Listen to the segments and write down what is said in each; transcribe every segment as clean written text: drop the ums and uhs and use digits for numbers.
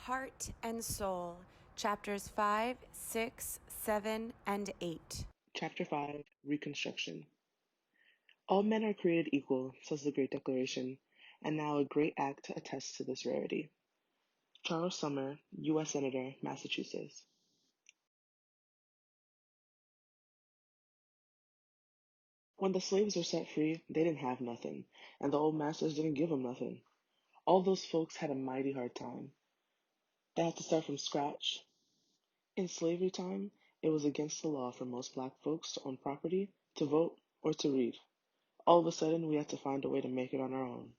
Heart and Soul, Chapters 5, 6, 7, and 8. Chapter 5 Reconstruction. All men are created equal, says the Great Declaration, and now a great act attests to this rarity. Charles Sumner, U.S. Senator, Massachusetts. When the slaves were set free, they didn't have nothing, and the old masters didn't give them nothing. All those folks had a mighty hard time. They had to start from scratch. In slavery time, it was against the law for most black folks to own property, to vote, or to read. All of a sudden, we had to find a way to make it on our own.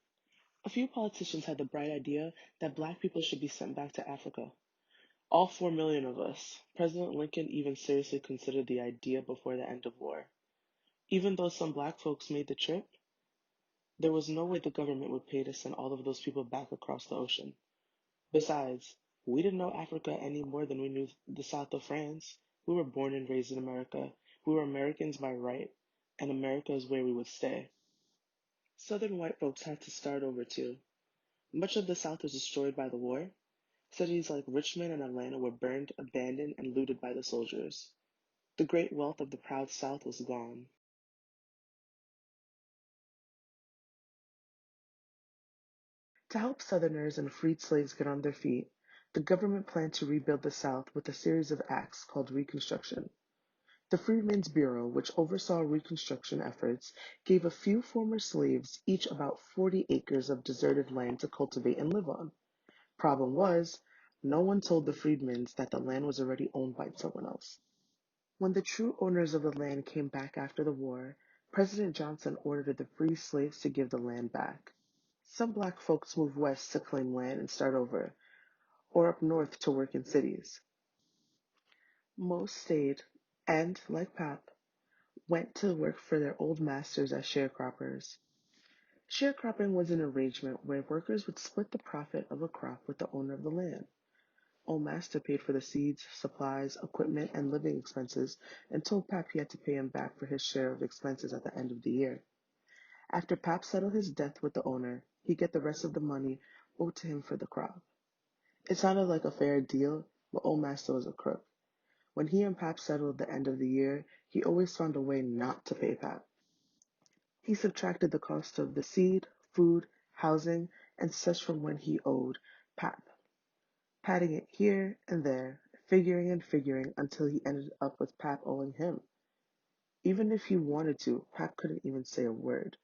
A few politicians had the bright idea that black people should be sent back to Africa. All 4 million of us. President Lincoln even seriously considered the idea before the end of war. Even though some black folks made the trip, there was no way the government would pay to send all of those people back across the ocean. Besides, we didn't know Africa any more than we knew the south of France. We were born and raised in America. We were Americans by right, and America is where we would stay. Southern white folks had to start over too. Much of the South was destroyed by the war. Cities like Richmond and Atlanta were burned, abandoned, and looted by the soldiers. The great wealth of the proud South was gone. To help Southerners and freed slaves get on their feet, the government planned to rebuild the South with a series of acts called Reconstruction. The Freedmen's Bureau, which oversaw Reconstruction efforts, gave a few former slaves each about 40 acres of deserted land to cultivate and live on. Problem was, no one told the freedmen that the land was already owned by someone else. When the true owners of the land came back after the war, President Johnson ordered the free slaves to give the land back. Some black folks moved west to claim land and start over, or up north to work in cities. Most stayed, and, like Pap, went to work for their old masters as sharecroppers. Sharecropping was an arrangement where workers would split the profit of a crop with the owner of the land. Old master paid for the seeds, supplies, equipment, and living expenses, and told Pap he had to pay him back for his share of expenses at the end of the year. After Pap settled his debt with the owner, he'd get the rest of the money owed to him for the crop. It sounded like a fair deal, but old master was a crook. When he and Pap settled the end of the year, he always found a way not to pay Pap. He subtracted the cost of the seed, food, housing, and such from when he owed Pap, patting it here and there, figuring and figuring until he ended up with Pap owing him. Even if he wanted to, Pap couldn't even say a word.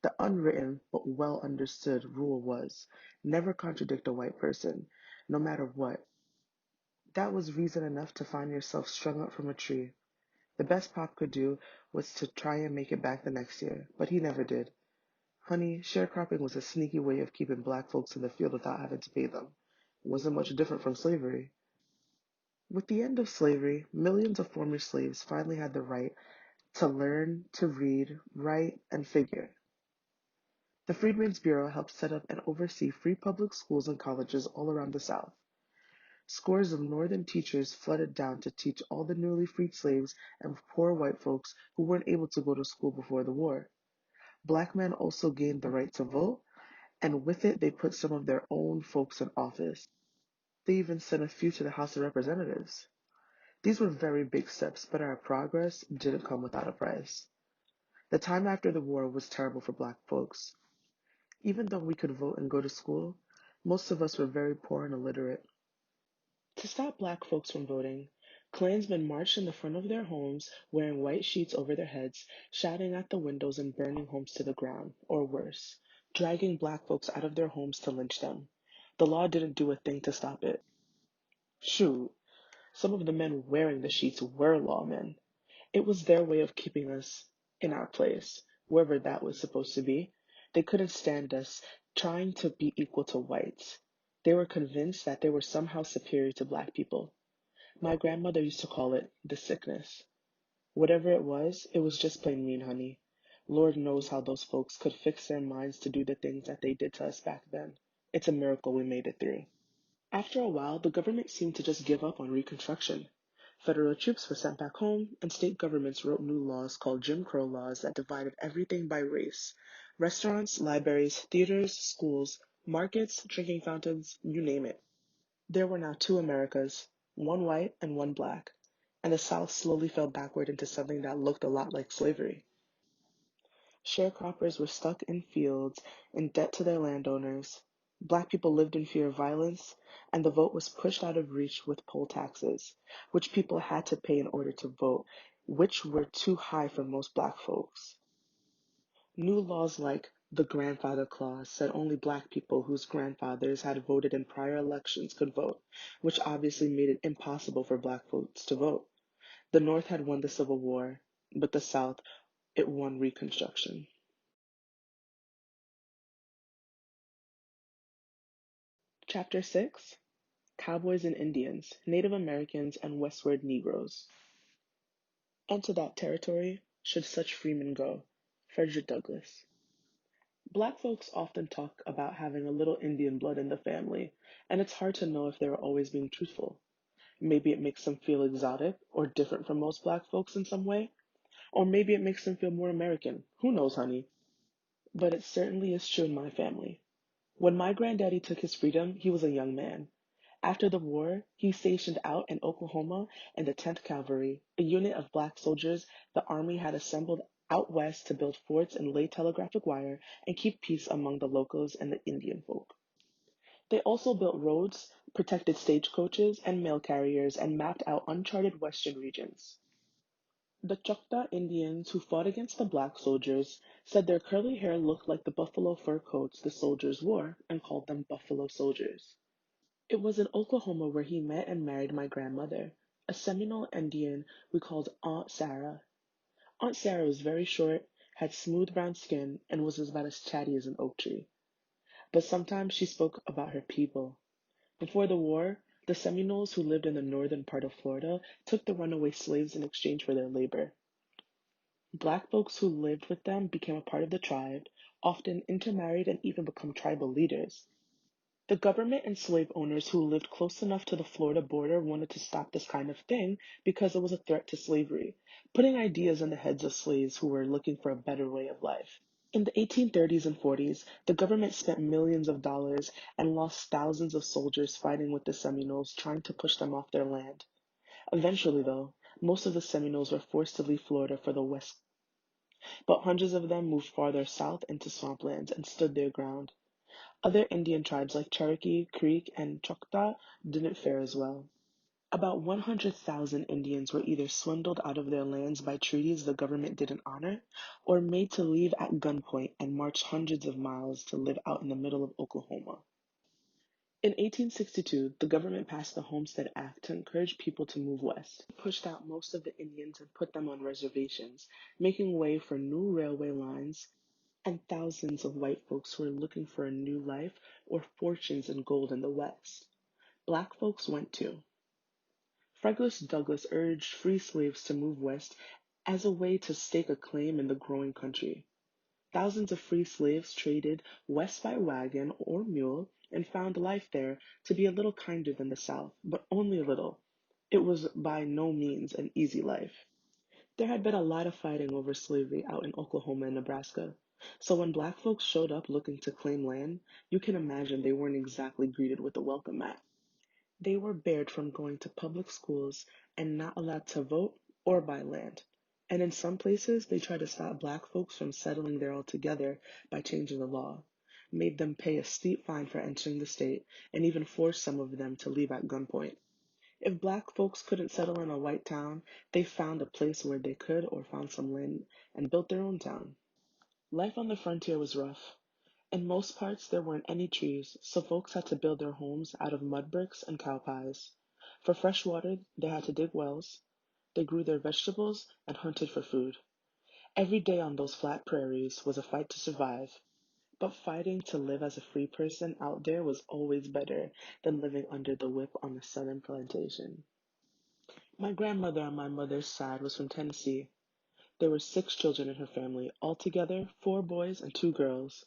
The unwritten but well understood rule was never contradict a white person, no matter what. That was reason enough to find yourself strung up from a tree. The best Pop could do was to try and make it back the next year, but he never did. Honey, sharecropping was a sneaky way of keeping black folks in the field without having to pay them. It wasn't much different from slavery. With the end of slavery, millions of former slaves finally had the right to learn to read, write, and figure. The Freedmen's Bureau helped set up and oversee free public schools and colleges all around the South. Scores of Northern teachers flooded down to teach all the newly freed slaves and poor white folks who weren't able to go to school before the war. Black men also gained the right to vote, and with it they put some of their own folks in office. They even sent a few to the House of Representatives. These were very big steps, but our progress didn't come without a price. The time after the war was terrible for black folks. Even though we could vote and go to school, most of us were very poor and illiterate. To stop black folks from voting, Klansmen marched in the front of their homes wearing white sheets over their heads, shouting at the windows and burning homes to the ground, or worse, dragging black folks out of their homes to lynch them. The law didn't do a thing to stop it. Shoot, some of the men wearing the sheets were lawmen. It was their way of keeping us in our place, wherever that was supposed to be. They couldn't stand us trying to be equal to whites. They were convinced that they were somehow superior to black people. My grandmother used to call it the sickness. Whatever it was just plain mean, honey. Lord knows how those folks could fix their minds to do the things that they did to us back then. It's a miracle we made it through. After a while, the government seemed to just give up on Reconstruction. Federal troops were sent back home, and state governments wrote new laws called Jim Crow laws that divided everything by race. Restaurants, libraries, theaters, schools, markets, drinking fountains, you name it. There were now two Americas, one white and one black, and the South slowly fell backward into something that looked a lot like slavery. Sharecroppers were stuck in fields in debt to their landowners. Black people lived in fear of violence, and the vote was pushed out of reach with poll taxes, which people had to pay in order to vote, which were too high for most black folks. New laws like the grandfather clause said only black people whose grandfathers had voted in prior elections could vote, which obviously made it impossible for black folks to vote. The North had won the Civil War, but the South, it won Reconstruction. Chapter 6: Cowboys and Indians, Native Americans, and Westward Negroes. Into that territory should such freemen go. Frederick Douglass. Black folks often talk about having a little Indian blood in the family, and it's hard to know if they were always being truthful. Maybe it makes them feel exotic or different from most black folks in some way, or maybe it makes them feel more American. Who knows, honey? But it certainly is true in my family. When my granddaddy took his freedom, he was a young man. After the war, he stationed out in Oklahoma in the 10th Cavalry, a unit of black soldiers the Army had assembled out west to build forts and lay telegraphic wire and keep peace among the locals and the Indian folk. They also built roads, protected stagecoaches and mail carriers, and mapped out uncharted western regions. The Choctaw Indians who fought against the black soldiers said their curly hair looked like the buffalo fur coats the soldiers wore and called them buffalo soldiers. It was in Oklahoma where he met and married my grandmother, a Seminole Indian we called Aunt Sarah. Aunt Sarah was very short, had smooth brown skin, and was about as chatty as an oak tree. But sometimes she spoke about her people. Before the war, the Seminoles who lived in the northern part of Florida took the runaway slaves in exchange for their labor. Black folks who lived with them became a part of the tribe, often intermarried and even become tribal leaders. The government and slave owners who lived close enough to the Florida border wanted to stop this kind of thing because it was a threat to slavery, putting ideas in the heads of slaves who were looking for a better way of life. In the 1830s and 40s, the government spent millions of dollars and lost thousands of soldiers fighting with the Seminoles trying to push them off their land. Eventually, though, most of the Seminoles were forced to leave Florida for the West, but hundreds of them moved farther south into swamplands and stood their ground. Other Indian tribes like Cherokee, Creek, and Choctaw didn't fare as well. About 100,000 Indians were either swindled out of their lands by treaties the government didn't honor, or made to leave at gunpoint and march hundreds of miles to live out in the middle of Oklahoma. In 1862, the government passed the Homestead Act to encourage people to move west. It pushed out most of the Indians and put them on reservations, making way for new railway lines and thousands of white folks who were looking for a new life or fortunes in gold in the West. Black folks went too. Frederick Douglass urged free slaves to move west as a way to stake a claim in the growing country. Thousands of free slaves traded west by wagon or mule and found life there to be a little kinder than the South, but only a little. It was by no means an easy life. There had been a lot of fighting over slavery out in Oklahoma and Nebraska, so when black folks showed up looking to claim land, you can imagine they weren't exactly greeted with a welcome mat. They were barred from going to public schools and not allowed to vote or buy land. And in some places, they tried to stop black folks from settling there altogether by changing the law, made them pay a steep fine for entering the state, and even forced some of them to leave at gunpoint. If black folks couldn't settle in a white town, they found a place where they could or found some land and built their own town. Life on the frontier was rough. In most parts, there weren't any trees, so folks had to build their homes out of mud bricks and cow pies. For fresh water, they had to dig wells. They grew their vegetables and hunted for food. Every day on those flat prairies was a fight to survive. But fighting to live as a free person out there was always better than living under the whip on a southern plantation. My grandmother on my mother's side was from Tennessee. There were 6 children in her family, altogether 4 boys and 2 girls.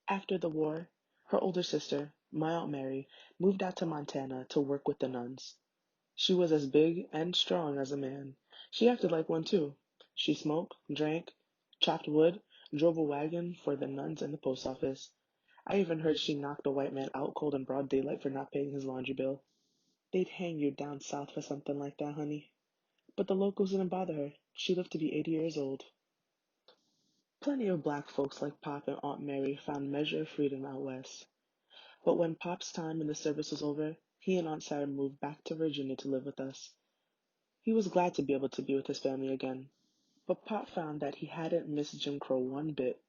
After the war, her older sister, my Aunt Mary, moved out to Montana to work with the nuns. She was as big and strong as a man. She acted like one too. She smoked, drank, chopped wood, drove a wagon for the nuns and the post office. I even heard she knocked a white man out cold in broad daylight for not paying his laundry bill. They'd hang you down south for something like that, honey. But the locals didn't bother her. She lived to be 80 years old. Plenty of black folks like Pop and Aunt Mary found measure of freedom out west. But when Pop's time in the service was over, he and Aunt Sarah moved back to Virginia to live with us. He was glad to be able to be with his family again. But Pop found that he hadn't missed Jim Crow one bit.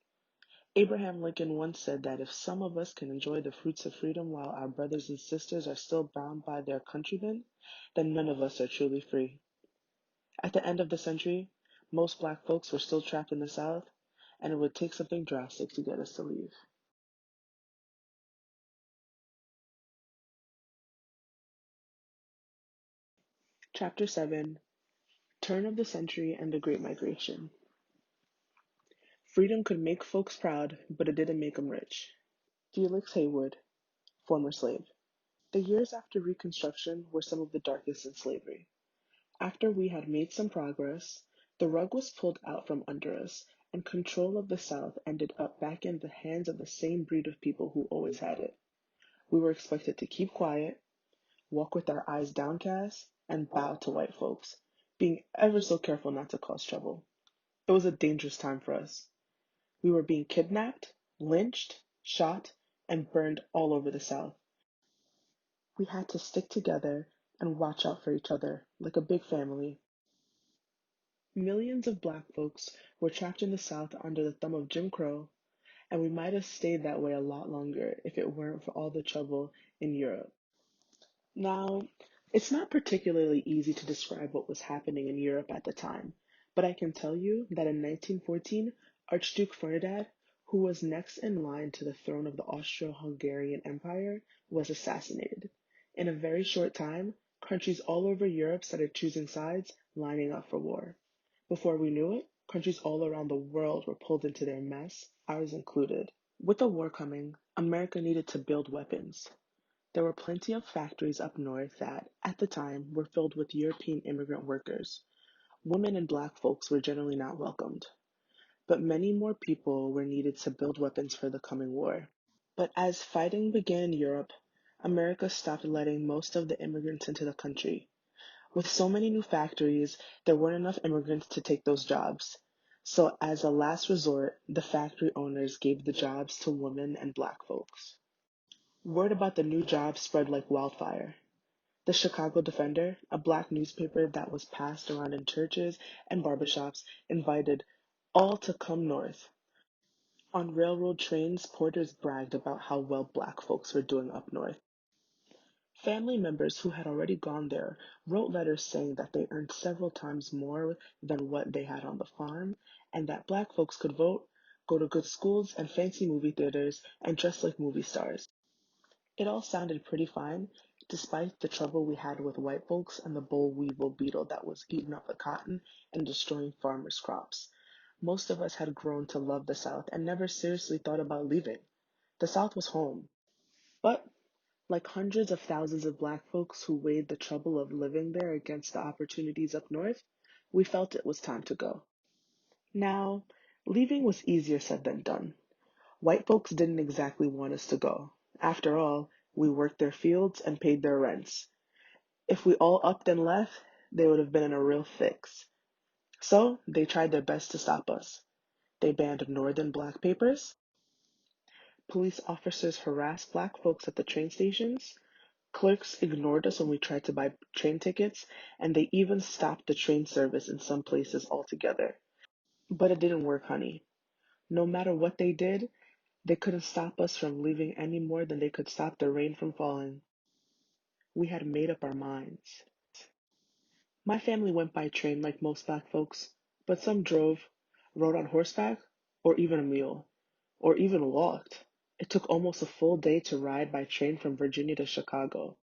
Abraham Lincoln once said that if some of us can enjoy the fruits of freedom while our brothers and sisters are still bound by their countrymen, then none of us are truly free. At the end of the century, most black folks were still trapped in the South, and it would take something drastic to get us to leave. Chapter 7: Turn of the Century and the Great Migration. Freedom could make folks proud, but it didn't make them rich. Felix Haywood, former slave. The years after Reconstruction were some of the darkest in slavery. After we had made some progress, the rug was pulled out from under us, and control of the South ended up back in the hands of the same breed of people who always had it. We were expected to keep quiet, walk with our eyes downcast, and bow to white folks, being ever so careful not to cause trouble. It was a dangerous time for us. We were being kidnapped, lynched, shot, and burned all over the South. We had to stick together and watch out for each other like a big family. Millions of black folks were trapped in the South under the thumb of Jim Crow, and we might have stayed that way a lot longer if it weren't for all the trouble in Europe. Now, it's not particularly easy to describe what was happening in Europe at the time, but I can tell you that in 1914, Archduke Ferdinand, who was next in line to the throne of the Austro-Hungarian Empire, was assassinated. In a very short time, countries all over Europe started choosing sides, lining up for war. Before we knew it, countries all around the world were pulled into their mess, ours included. With the war coming, America needed to build weapons. There were plenty of factories up north that, at the time, were filled with European immigrant workers. Women and black folks were generally not welcomed. But many more people were needed to build weapons for the coming war. But as fighting began in Europe, America stopped letting most of the immigrants into the country. With so many new factories, there weren't enough immigrants to take those jobs. So as a last resort, the factory owners gave the jobs to women and black folks. Word about the new jobs spread like wildfire. The Chicago Defender, a black newspaper that was passed around in churches and barbershops, invited all to come north. On railroad trains, porters bragged about how well black folks were doing up north. Family members who had already gone there wrote letters saying that they earned several times more than what they had on the farm, and that black folks could vote, go to good schools and fancy movie theaters, and dress like movie stars. It all sounded pretty fine, despite the trouble we had with white folks and the boll weevil beetle that was eating up the cotton and destroying farmers' crops. Most of us had grown to love the South and never seriously thought about leaving. The South was home. But, like hundreds of thousands of black folks who weighed the trouble of living there against the opportunities up north, we felt it was time to go. Now, leaving was easier said than done. White folks didn't exactly want us to go. After all, we worked their fields and paid their rents. If we all upped and left, they would have been in a real fix. So they tried their best to stop us. They banned northern black papers. Police officers harassed black folks at the train stations. Clerks ignored us when we tried to buy train tickets, and they even stopped the train service in some places altogether. But it didn't work, honey. No matter what they did, they couldn't stop us from leaving any more than they could stop the rain from falling. We had made up our minds. My family went by train like most black folks, but some drove, rode on horseback, or even a mule, or even walked. It took almost a full day to ride by train from Virginia to Chicago.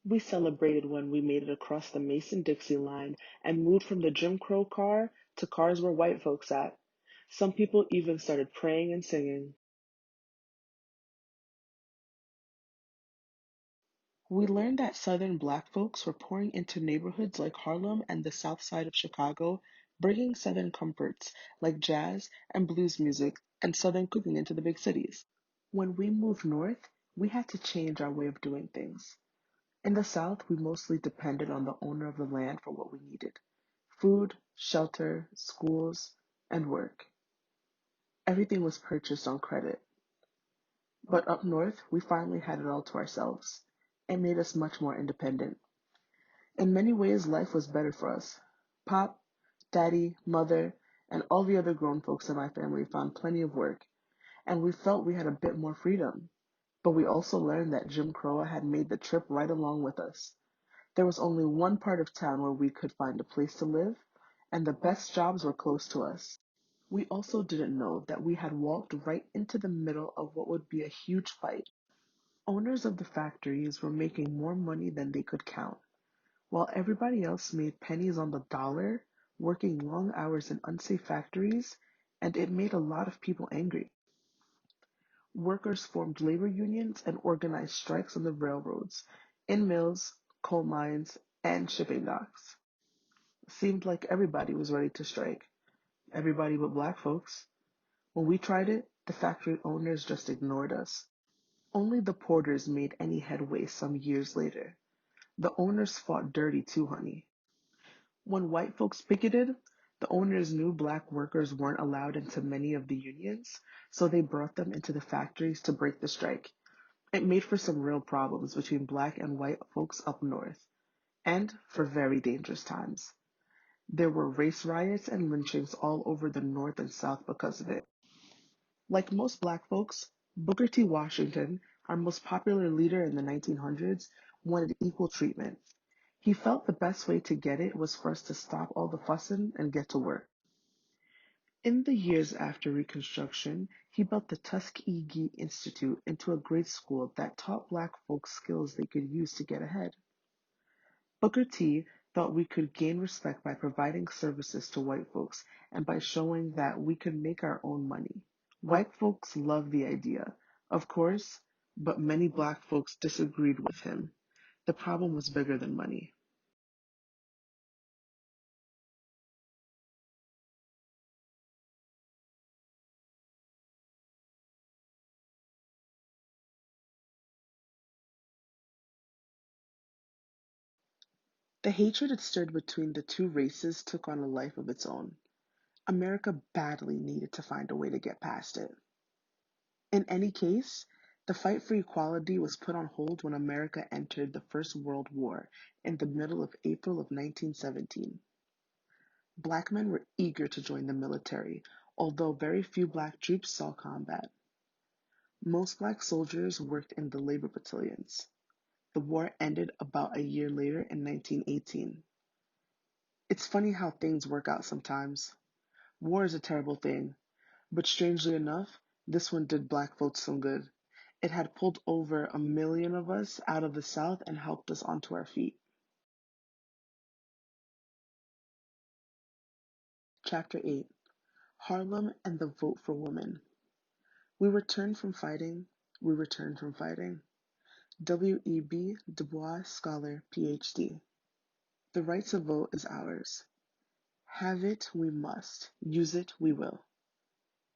We celebrated when we made it across the Mason-Dixie line and moved from the Jim Crow car to cars where white folks at. Some people even started praying and singing. We learned that Southern black folks were pouring into neighborhoods like Harlem and the South Side of Chicago, bringing Southern comforts like jazz and blues music and Southern cooking into the big cities. When we moved north, we had to change our way of doing things. In the South, we mostly depended on the owner of the land for what we needed: food, shelter, schools, and work. Everything was purchased on credit. But up north, we finally had it all to ourselves. It made us much more independent. In many ways, life was better for us. Pop, Daddy, Mother, and all the other grown folks in my family found plenty of work, and we felt we had a bit more freedom. But we also learned that Jim Crow had made the trip right along with us. There was only one part of town where we could find a place to live, and the best jobs were close to us. We also didn't know that we had walked right into the middle of what would be a huge fight. Owners of the factories were making more money than they could count, while everybody else made pennies on the dollar, working long hours in unsafe factories, and it made a lot of people angry. Workers formed labor unions and organized strikes on the railroads, in mills, coal mines, and shipping docks. Seemed like everybody was ready to strike. Everybody but black folks. When we tried it, the factory owners just ignored us. Only the porters made any headway some years later. The owners fought dirty too, honey. When white folks picketed, the owners knew black workers weren't allowed into many of the unions, so they brought them into the factories to break the strike. It made for some real problems between black and white folks up north, and for very dangerous times. There were race riots and lynchings all over the North and South because of it. Like most black folks, Booker T. Washington, our most popular leader in the 1900s, wanted equal treatment. He felt the best way to get it was for us to stop all the fussing and get to work. In the years after Reconstruction, he built the Tuskegee Institute into a grade school that taught black folks skills they could use to get ahead. Booker T thought we could gain respect by providing services to white folks and by showing that we could make our own money. White folks loved the idea, of course, but many black folks disagreed with him. The problem was bigger than money. The hatred it stirred between the two races took on a life of its own. America badly needed to find a way to get past it. In any case, the fight for equality was put on hold when America entered the First World War in the middle of April of 1917. Black men were eager to join the military, although very few black troops saw combat. Most black soldiers worked in the labor battalions. The war ended about a year later in 1918. It's funny how things work out sometimes. War is a terrible thing, but strangely enough, this one did black folks some good. It had pulled over 1 million of us out of the South and helped us onto our feet. Chapter 8: Harlem and the Vote for Women. We returned from fighting. We returned from fighting. W.E.B. Du Bois Scholar, Ph.D. The right to vote is ours. Have it we must. Use it we will.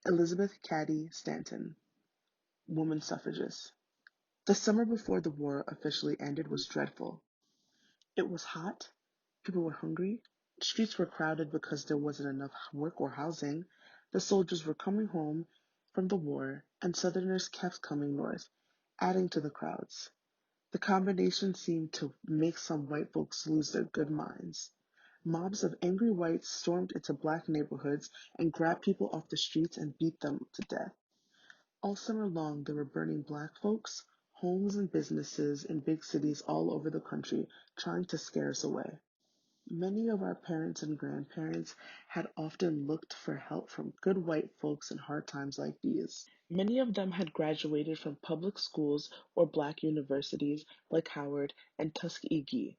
Elizabeth Cady Stanton, woman suffragist. The summer before the war officially ended was dreadful. It was hot, people were hungry, streets were crowded because there wasn't enough work or housing, the soldiers were coming home from the war, and Southerners kept coming north, adding to the crowds. The combination seemed to make some white folks lose their good minds. Mobs of angry whites stormed into black neighborhoods and grabbed people off the streets and beat them to death. All summer long, they were burning black folks, homes, and businesses in big cities all over the country, trying to scare us away. Many of our parents and grandparents had often looked for help from good white folks in hard times like these. Many of them had graduated from public schools or black universities like Howard and Tuskegee,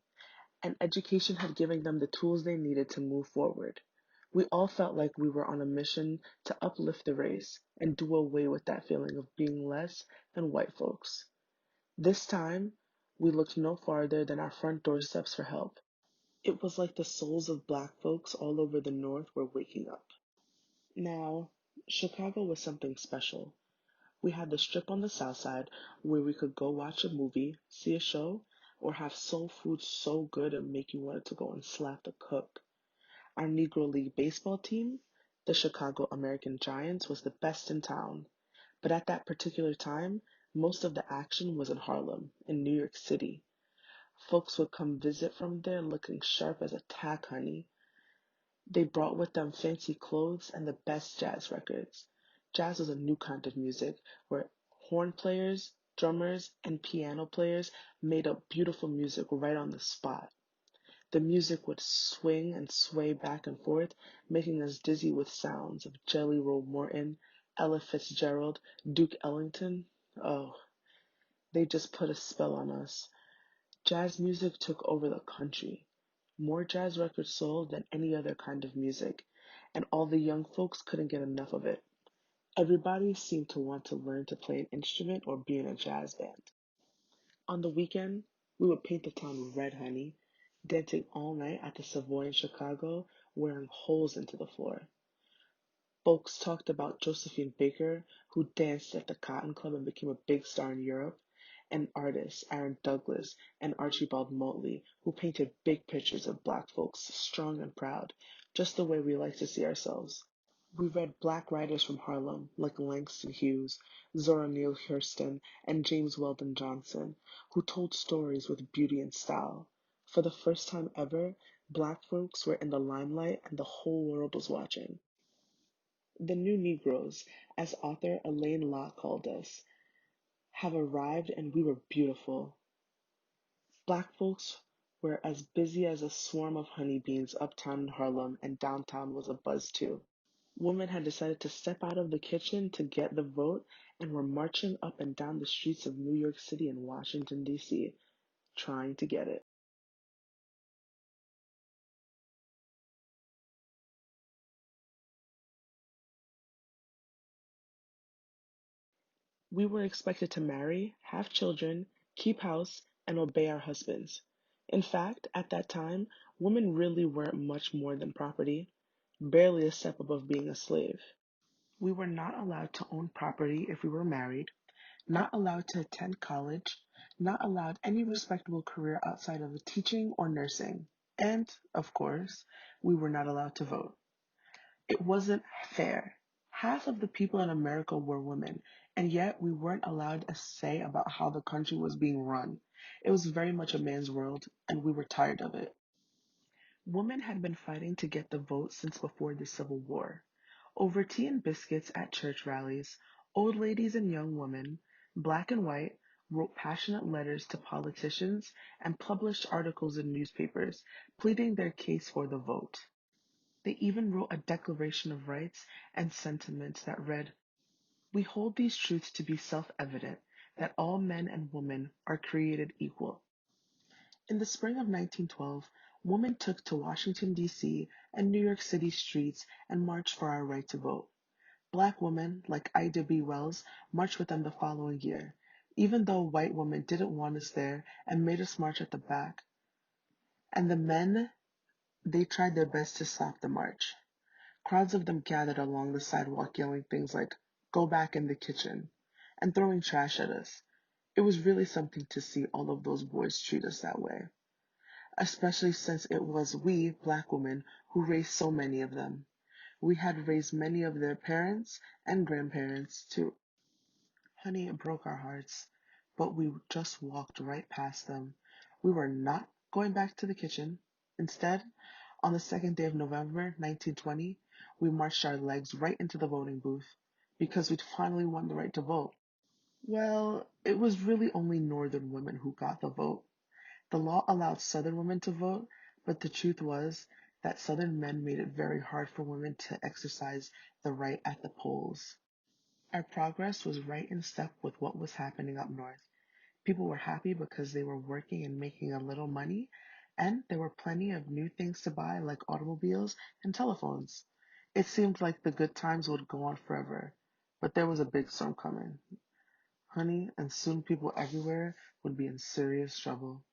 and education had given them the tools they needed to move forward. We all felt like we were on a mission to uplift the race and do away with that feeling of being less than white folks. This time, we looked no farther than our front doorsteps for help. It was like the souls of black folks all over the North were waking up. Now, Chicago was something special. We had the strip on the south side where we could go watch a movie, see a show, or have soul food so good it make you want to go and slap the cook. Our Negro League baseball team, the Chicago American Giants, was the best in town. But at that particular time, most of the action was in Harlem, in New York City. Folks would come visit from there looking sharp as a tack, honey. They brought with them fancy clothes and the best jazz records. Jazz was a new kind of music where horn players, drummers, and piano players made up beautiful music right on the spot. The music would swing and sway back and forth, making us dizzy with sounds of Jelly Roll Morton, Ella Fitzgerald, Duke Ellington. Oh, they just put a spell on us. Jazz music took over the country. More jazz records sold than any other kind of music, and all the young folks couldn't get enough of it. Everybody seemed to want to learn to play an instrument or be in a jazz band. On the weekend, we would paint the town red, honey, dancing all night at the Savoy in Chicago, wearing holes into the floor. Folks talked about Josephine Baker, who danced at the Cotton Club and became a big star in Europe, and artists Aaron Douglas and Archibald Motley, who painted big pictures of black folks strong and proud, just the way we like to see ourselves. We read black writers from Harlem like Langston Hughes, Zora Neale Hurston, and James Weldon Johnson, who told stories with beauty and style. For the first time ever, black folks were in the limelight and the whole world was watching. The new Negroes, as author Elaine Locke called us, have arrived and we were beautiful. Black folks were as busy as a swarm of honeybees uptown in Harlem, and downtown was abuzz too. Women had decided to step out of the kitchen to get the vote and were marching up and down the streets of New York City and Washington, D.C., trying to get it. We were expected to marry, have children, keep house, and obey our husbands. In fact, at that time, women really weren't much more than property, barely a step above being a slave. We were not allowed to own property if we were married, not allowed to attend college, not allowed any respectable career outside of teaching or nursing, and, of course, we were not allowed to vote. It wasn't fair. Half of the people in America were women, and yet we weren't allowed a say about how the country was being run. It was very much a man's world, and we were tired of it. Women had been fighting to get the vote since before the Civil War. Over tea and biscuits at church rallies, old ladies and young women, black and white, wrote passionate letters to politicians and published articles in newspapers pleading their case for the vote. They even wrote a Declaration of Rights and sentiments that read, "We hold these truths to be self-evident, that all men and women are created equal." In the spring of 1912, women took to Washington, D.C. and New York City streets and marched for our right to vote. Black women, like Ida B. Wells, marched with them the following year, even though white women didn't want us there and made us march at the back. And the men, they tried their best to stop the march. Crowds of them gathered along the sidewalk yelling things like, "Go back in the kitchen," and throwing trash at us. It was really something to see all of those boys treat us that way, especially since it was we, black women, who raised so many of them. We had raised many of their parents and grandparents too. Honey, it broke our hearts, but we just walked right past them. We were not going back to the kitchen. Instead, on the second day of November 1920, we marched our legs right into the voting booth because we'd finally won the right to vote. Well, it was really only Northern women who got the vote. The law allowed Southern women to vote, but the truth was that Southern men made it very hard for women to exercise the right at the polls. Our progress was right in step with what was happening up north. People were happy because they were working and making a little money, and there were plenty of new things to buy like automobiles and telephones. It seemed like the good times would go on forever, but there was a big storm coming, honey, and soon people everywhere would be in serious trouble.